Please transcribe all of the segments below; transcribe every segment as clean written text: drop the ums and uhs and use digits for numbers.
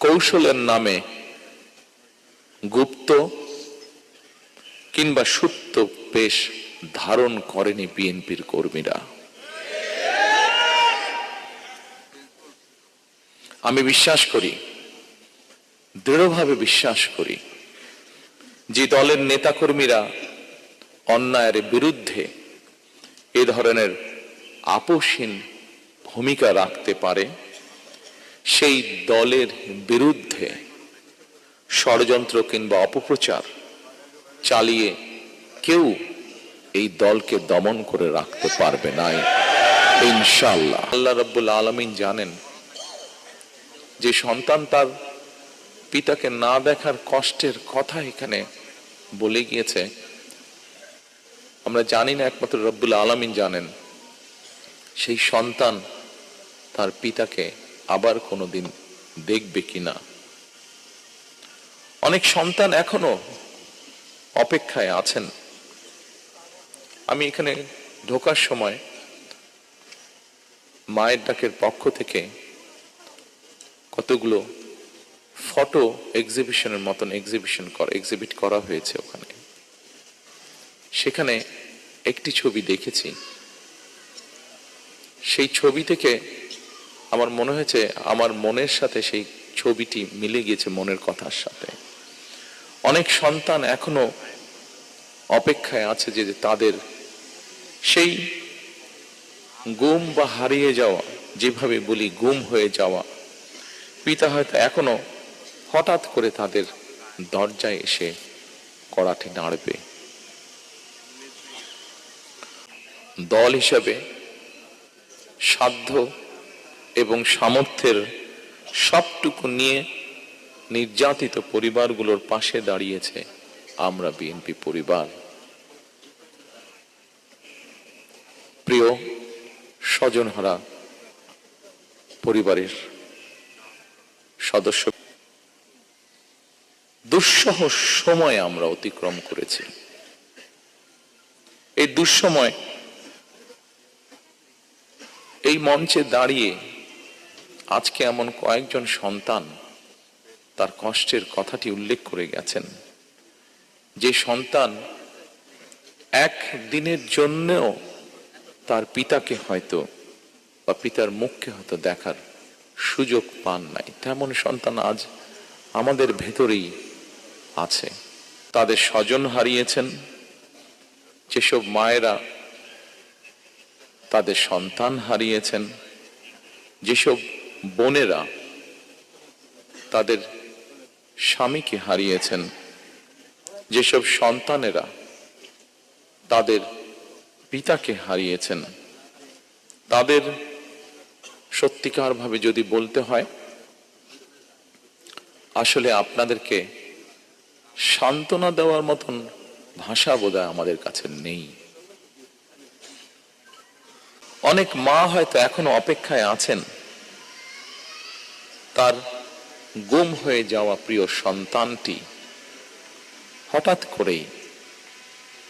কৌশলের নামে গুপ্ত কিংবা সুপ্ত বেশ ধারণ করেনি বিএনপির কর্মীরা। আমি বিশ্বাস করি, দৃঢ়ভাবে বিশ্বাস করি, যে দলের নেতাকর্মীরা অন্যায়ের বিরুদ্ধে এ ধরনের আপোষহীন ভূমিকা রাখতে পারে, সেই দলের বিরুদ্ধে ষড়যন্ত্র কিংবা অপপ্রচার চালিয়ে কেউ এই দলকে দমন করে রাখতে পারবে না ইনশাআল্লাহ। আল্লাহ রাব্বুল আলামিন জানেন যে সন্তান তার পিতাকে না দেখার কষ্টের কথা এখানে বলে গিয়েছে। আমরা জানি না, একমাত্র রব্বুল আলামিন জানেন সেই সন্তান তার পিতাকে আবার কোনোদিন দেখবে কিনা। অনেক সন্তান এখনো অপেক্ষায় আছেন। আমি এখানে ঢোকার সময় মায়ের ডাকের পক্ষ থেকে কতগুলো ফটো এক্সিবিশনের মতন এক্সিবিট করা হয়েছে ওখানে। সেখানে একটি ছবি দেখেছি, সেই ছবি থেকে আমার মনে হয়েছে আমার মনের সাথে সেই ছবিটি মিলে গিয়েছে মনের কথার সাথে। অনেক সন্তান এখনো অপেক্ষায় আছে যে তাদের সেই গুম বা হারিয়ে যাওয়া, যেভাবে বলি গুম হয়ে যাওয়া পিতা হয়তো এখনো হঠাৎ করে তাদের দরজায় এসে কড়াটি নাড়বে। দল হিসাবে সাধ্য এবং সামর্থ্যের সবটুকু নিয়ে নির্যাতিত পরিবারগুলোর পাশে দাঁড়িয়েছে আমরা বিএনপি পরিবার। প্রিয় স্বজনহারা পরিবারের সদস্য, দুঃসহ সময় আমরা অতিক্রম করেছি। এই দুঃসময় এই মঞ্চে দাঁড়িয়ে আজকে এমন কয়েকজন সন্তান তার কষ্টের কথাটি উল্লেখ করে গেছেন, যে সন্তান এক দিনের জন্যও তার পিতাকে হয়তো বা পিতার মুখকে হয়তো দেখার সুযোগ পান নাই। তেমন সন্তান আজ আমাদের ভেতরেই আছে। তাদের স্বজন হারিয়েছেন, যেসব মায়েরা তাদের সন্তান হারিয়েছেন, যেসব বোনেরা তাদের স্বামীকে হারিয়েছেন, যেসব সন্তানেরা তাদের পিতাকে হারিয়েছেন, তাদের সত্যিকার ভাবে যদি বলতে হয়, আসলে আপনাদেরকে সান্ত্বনা দেওয়ার মতন ভাষা বোধহয় আমাদের কাছে নেই। অনেক মা হয়তো এখনো অপেক্ষায় আছেন তার গুম হয়ে যাওয়া প্রিয় সন্তানটি হঠাৎ করেই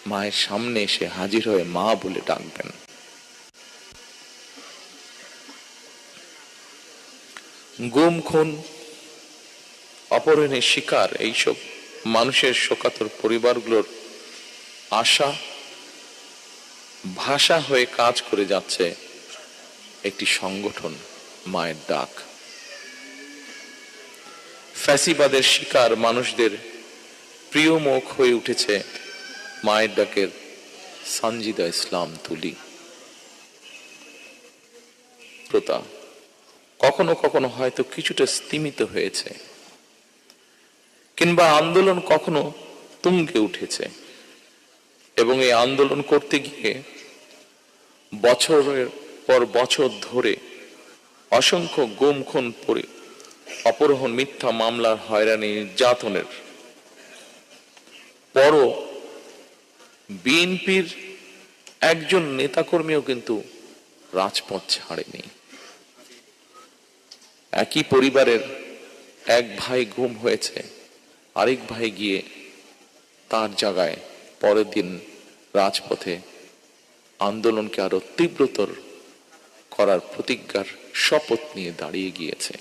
মায়ের সামনে এসে হাজির হয়ে মা বলে ডাকবেন। গুম, খুন, অপহরণের শিকার এইসব মানুষের শোকাতুর পরিবারগুলোর আশা ভাষা হয়ে কাজ করে যাচ্ছে একটি সংগঠন, মায়ের ডাক। ফ্যাসিবাদের শিকার মানুষদের প্রিয় মুখ হয়ে উঠেছে মায়ের ডাকের সানজিদা ইসলাম তুলি। কখনো কখনো হয়তো কিছুটা স্তিমিত হয়েছে, কিংবা আন্দোলন কখনো তুঙ্গে উঠেছে, এবং এই আন্দোলন করতে গিয়ে বছরের পর বছর ধরে অসংখ্য গুম, খুন, অপহরণ, মিথ্যা মামলার হয়রানি, নির্যাতনের পরও বিএনপির একজন নেতাকর্মীও কিন্তু রাজপথ ছাড়েনি। একই পরিবারের এক ভাই গুম হয়েছে, আরেক ভাই গিয়ে তার জায়গায় পরের দিন রাজপথে আন্দোলনকে আরো তীব্রতর করার প্রতিজ্ঞার শপথ নিয়ে দাঁড়িয়ে গিয়েছে।